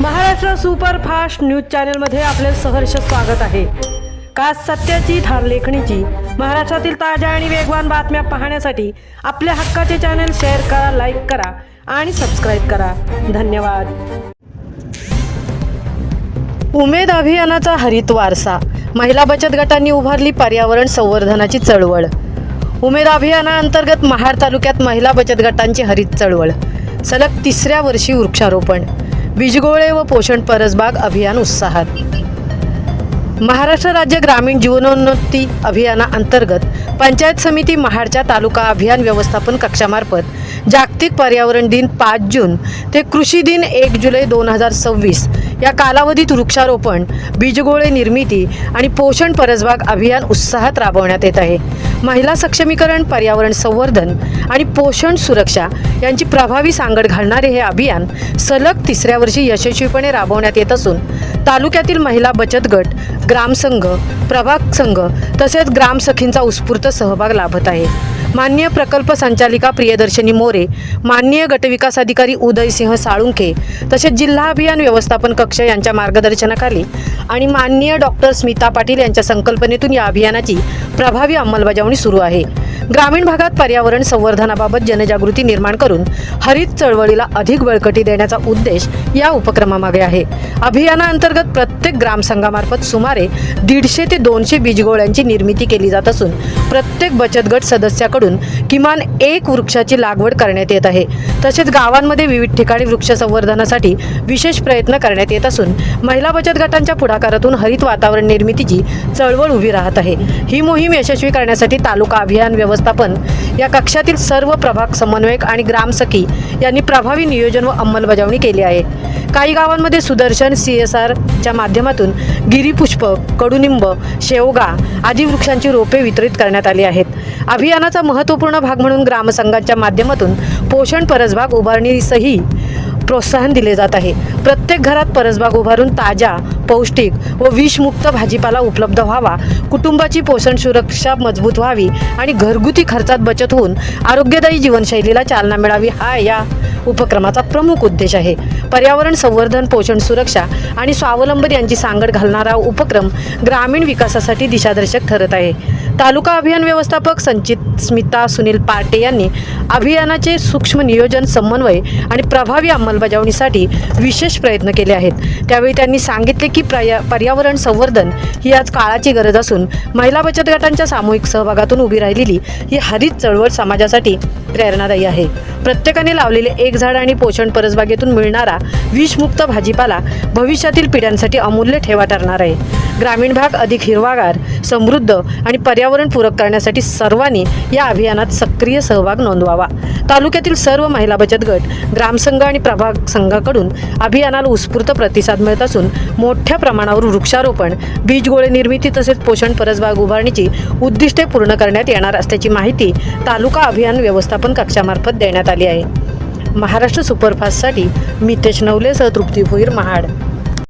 Maharashtra superfast news चॅनलमध्ये आपले सहर्ष स्वागत आहे। खास सत्याची थार लेखणीची महाराष्ट्रातील ताज्या आणि वेगवान बातम्या पाहण्यासाठी आपल्या हक्काचे चॅनल शेअर करा, लाईक करा आणि सबस्क्राईब करा। धन्यवाद। उमेद अभियानाचा हरित वारसा, महिला बचत गटांनी उभारली पर्यावरण संवर्धनाची चळवळ। उमेद अभियानाअंतर्गत महाड तालुक्यात महिला बचत गटांची हरित चळवळ, सलग तिसऱ्या वर्षी वृक्षारोपण, बीजगोळे व पोषण परसबाग अभियान उत्साहात। महाराष्ट्र राज्य ग्रामीण जीवनोन्नती अभियानाअंतर्गत पंचायत समिती महाडच्या तालुका अभियान व्यवस्थापन कक्षामार्फत जागतिक पर्यावरण दिन 5 जून ते कृषी दिन 1 जुलै 2026 या कालावधीत वृक्षारोपण, बीजगोळे निर्मिती आणि पोषण परसबाग अभियान उत्साहात राबवण्यात येत आहे। महिला सक्षमीकरण, पर्यावरण संवर्धन आणि पोषण सुरक्षा यांची प्रभावी सांगड घालणारे हे अभियान सलग तिसऱ्या वर्षी यशस्वीपणे राबवण्यात येत असून तालुक्यातील महिला बचत गट, ग्रामसंघ, प्रभाग संघ तसेच ग्रामसखींचा उत्स्फूर्त सहभाग लाभत आहे। माननीय प्रकल्प संचालिका प्रियदर्शनी मोरे, माननीय गटविकास अधिकारी उदयसिंह साळुंखे तसेच जिल्हा अभियान व्यवस्थापन कक्ष यांच्या मार्गदर्शनाखाली आणि माननीय डॉक्टर स्मिता पाटील यांच्या संकल्पनेतून या अभियानाची प्रभावी अंमलबजावणी सुरू आहे। ग्रामीण भागात पर्यावरण संवर्धनाबाबत जनजागृती निर्माण करून हरित चळवळीला अधिक बळकटी देण्याचा उद्देश या उपक्रमामागे आहे। अभियानाअंतर्गत प्रत्येक ग्रामसंघामार्फत सुमारे 150 ते 200 बीजगोळ्यांची निर्मिती केली जात असून प्रत्येक बचत गट सदस्याकडून किमान 1 वृक्षाची लागवड करण्यात येत आहे। तसेच गावांमध्ये विविध ठिकाणी वृक्ष संवर्धनासाठी विशेष प्रयत्न करण्यात येत असून महिला बचत गटांच्या पुढाकारातून हरित वातावरण निर्मितीची चळवळ उभी राहत आहे। ही मोहीम यशस्वी करण्यासाठी तालुका अभियान व्यवस्थापन या कक्षातील सर्व प्रभाग समन्वयक आणि ग्रामसखी यांनी प्रभावी नियोजन व अंमलबजावणी केली आहे। काही गावांमध्ये सुदर्शन CSR च्या माध्यमातून गिरीपुष्प, कडुनिंब, शेवगा आदी वृक्षांची रोपे वितरित करण्यात आली आहेत। अभियानाचा महत्त्वपूर्ण भाग म्हणून ग्रामसंघांच्या माध्यमातून पोषण परसबाग उभारणीसही प्रोत्साहन दिले जात आहे। प्रत्येक घरात परसबाग उभारून ताजा, पौष्टिक व विषमुक्त भाजीपाला उपलब्ध व्हावा, कुटुंबाची पोषण सुरक्षा मजबूत व्हावी आणि घरगुती खर्चात बचत होऊन आरोग्यदायी जीवनशैलीला चालना मिळावी हा या उपक्रमाचा प्रमुख उद्देश आहे। पर्यावरण संवर्धन, पोषण सुरक्षा आणि स्वावलंबन यांची सांगड घालणारा उपक्रम ग्रामीण विकासासाठी दिशादर्शक ठरत आहे। तालुका अभियान व्यवस्थापक संचित स्मिता सुनील पार्टे यांनी अभियानाचे सूक्ष्म नियोजन, समन्वय आणि प्रभावी अंमलबजावणीसाठी विशेष प्रयत्न केले आहेत। त्यावेळी त्यांनी सांगितले की पर्यावरण संवर्धन ही आज काळाची गरज असून महिला बचत गटांच्या सामूहिक सहभागातून उभी राहिलेली ही हरित चळवळ समाजासाठी प्रेरणादायी आहे। प्रत्येकाने लावलेले 1 झाड आणि पोषण परसबागेतून मिळणारा विषमुक्त भाजीपाला भविष्यातील पिढ्यांसाठी अमूल्य ठेवा ठरणार आहे। ग्रामीण भाग अधिक हिरवागार, समृद्ध आणि पर्यावरणपूरक करण्यासाठी सर्वांनी या अभियानात सक्रिय सहभाग नोंदवावा। तालुक्यातील सर्व महिला बचत गट, ग्रामसंघ आणि प्रभाग संघाकडून अभियानाला उत्स्फूर्त प्रतिसाद मिळत असून मोठ्या प्रमाणावर वृक्षारोपण, बीजगोळे निर्मिती तसेच पोषण परसबाग उभारणीची उद्दिष्टे पूर्ण करण्यात येणार असल्याची माहिती तालुका अभियान व्यवस्थापन कक्षामार्फत देण्यात आली आहे। महाराष्ट्र सुपरफास्टसाठी मितेश नवलेसह तृप्ती भोईर, महाड।